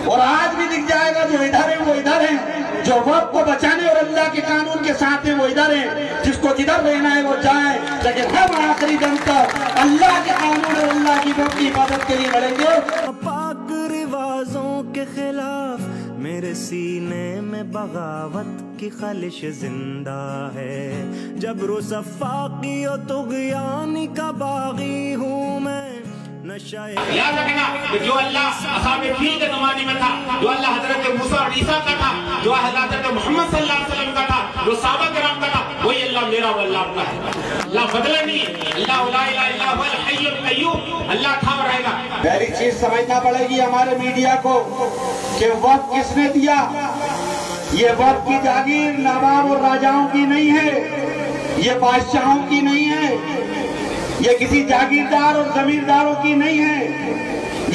اور آج بھی دکھ جائے گا جو ادھر ہیں وہ ادھر ہیں، جو وقت کو بچانے اور اللہ کے قانون کے ساتھ ہیں وہ ادھر ہیں، جس کو جدھر رہنا ہے وہ جائیں، لیکن ہم آخری دم تک اللہ کے قانون اور اللہ کی وقت کی حفاظت کے لیے لڑیں گے۔ پاک روازوں کے خلاف میرے سینے میں بغاوت کی خلش زندہ ہے، جبر و صفاقی و طغیانی کا باغی ہوں میں، یاد رکھنا کہ جو اللہ اصحاب فیل کے زمانے میں تھا، جو اللہ حضرت موسیٰ اور عیسیٰ کا تھا، جو حضرت محمد صلی اللہ علیہ وسلم کا تھا، جو صحابہ کرام کا تھا، وہی اللہ میرا و اللہ آپ کا ہے۔ اللہ بدلا نہیں ہے، اللہ لا الہ الا هو الحی القیوم، اللہ تھا اور رہے گا۔ پہلی چیز سمجھنا پڑے گی ہمارے میڈیا کو کہ وقت کس نے دیا۔ یہ وقت کی جاگیر نواب اور راجاؤں کی نہیں ہے، یہ بادشاہوں کی نہیں ہے، یہ کسی جاگیردار اور زمینداروں کی نہیں ہے،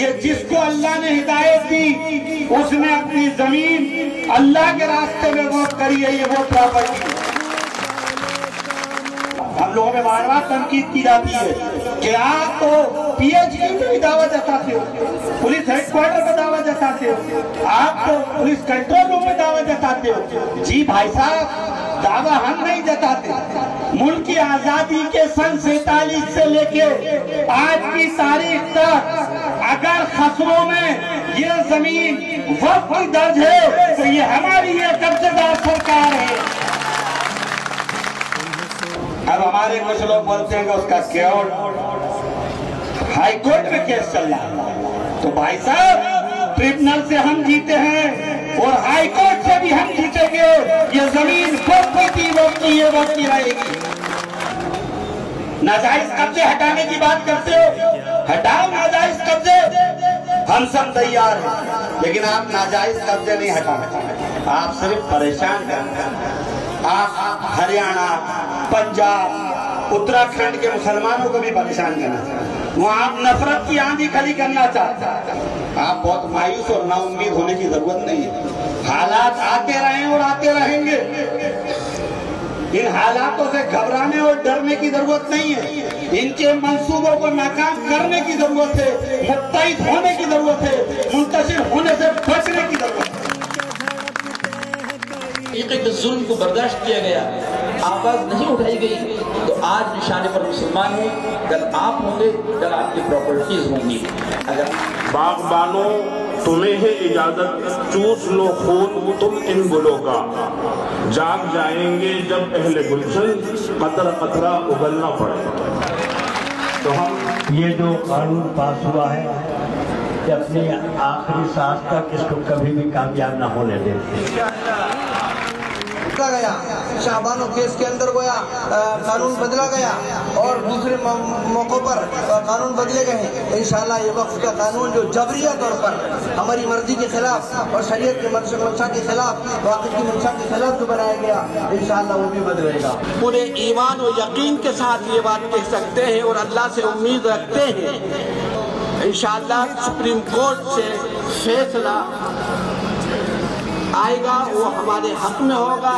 یہ جس کو اللہ نے ہدایت دی اس نے اپنی زمین اللہ کے راستے میں وقف کری ہے، یہ وہ پراپرٹی۔ ہم لوگوں میں بار بار تنقید کی جاتی ہے کہ آپ تو پی ایچ ڈی پہ بھی دعویٰ جتاتے ہو، پولیس ہیڈ کوارٹر پہ دعویٰ جتاتے ہو، آپ تو پولیس کنٹرول روم میں دعویٰ جتاتے ہو۔ جی بھائی صاحب، دعویٰ ہم نہیں جتاتے۔ ملک کی آزادی کے سن 47 سے لے کے آج کی تاریخ تک اگر خسروں میں یہ زمین وقف کی درج ہے تو یہ ہماری یہ قبضے دار سرکار ہے۔ اب ہمارے کچھ لوگ بولتے ہیں کہ اس کا کیوٹ ہائی کورٹ میں کیس چل رہا ہے، تو بھائی صاحب ٹریبونل سے ہم جیتے ہیں اور ہائی کورٹ سے بھی ہم جیتیں گے، یہ زمین وقف کی یہ وقت کی رہے گی۔ ناجائز قبضے ہٹانے کی بات کرتے ہو، ہٹاؤ ناجائز قبضے، ہم سب تیار ہیں، لیکن آپ ناجائز قبضے نہیں ہٹانا، آپ صرف پریشان کرنا۔ آپ ہریانہ، پنجاب، اتراکھنڈ کے مسلمانوں کو بھی پریشان کرنا، وہاں آپ نفرت کی آندھی کھڑی کرنا چاہتے ہیں۔ آپ بہت مایوس اور نا امید ہونے کی ضرورت نہیں ہے، حالات آتے رہیں اور آتے رہیں گے، ان حالاتوں سے گھبرانے اور ڈرنے کی ضرورت نہیں ہے، ان کے منصوبوں کو ناکام کرنے کی ضرورت ہے، متحد ہونے کی ضرورت ہے، منتشر ہونے سے بچنے کی ضرورت ہے۔ حقیقت ظلم کو برداشت کیا گیا، آواز نہیں اٹھائی گئی، تو آج نشانے پر مسلمان ہیں، کل آپ ہوں گے، کل آپ کی پراپرٹیز ہوں گی۔ اگر باغبانوں تمہیں ہے اجازت، چوس لو خون تم ان گلوں کا، جاگ جائیں گے جب اہل گلشن قطرہ قطرہ اگلنا پڑے۔ تو ہم یہ جو قانون پاس ہوا ہے کہ اپنی آخری سانس تک اس کو کبھی بھی کامیاب نہ ہونے دیتے۔ گیا شعبانو کیس کے اندر گویا قانون بدلا گیا اور دوسرے موقعوں پر قانون بدلے گئے ہیں۔ انشاءاللہ یہ وقف کا قانون جو جبریہ طور پر ہماری مرضی کے خلاف اور شریعت کے منشا کے خلاف، واقع کی منشا کے خلاف جو بنایا گیا، انشاءاللہ وہ بھی بدلے گا۔ پورے ایمان و یقین کے ساتھ یہ بات کہہ سکتے ہیں اور اللہ سے امید رکھتے ہیں انشاءاللہ سپریم کورٹ سے فیصلہ آئے گا، وہ ہمارے حق میں ہوگا۔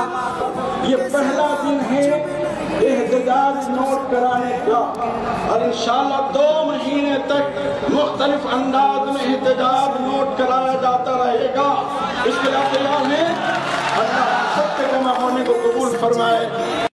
یہ پہلا دن ہے احتجاج نوٹ کرانے کا، اور انشاءاللہ 2 مہینے تک مختلف انداز میں احتجاج نوٹ کرایا جاتا رہے گا۔ اس کے لیے اللہ نے سب کے جمع ہونے کو قبول فرمائے۔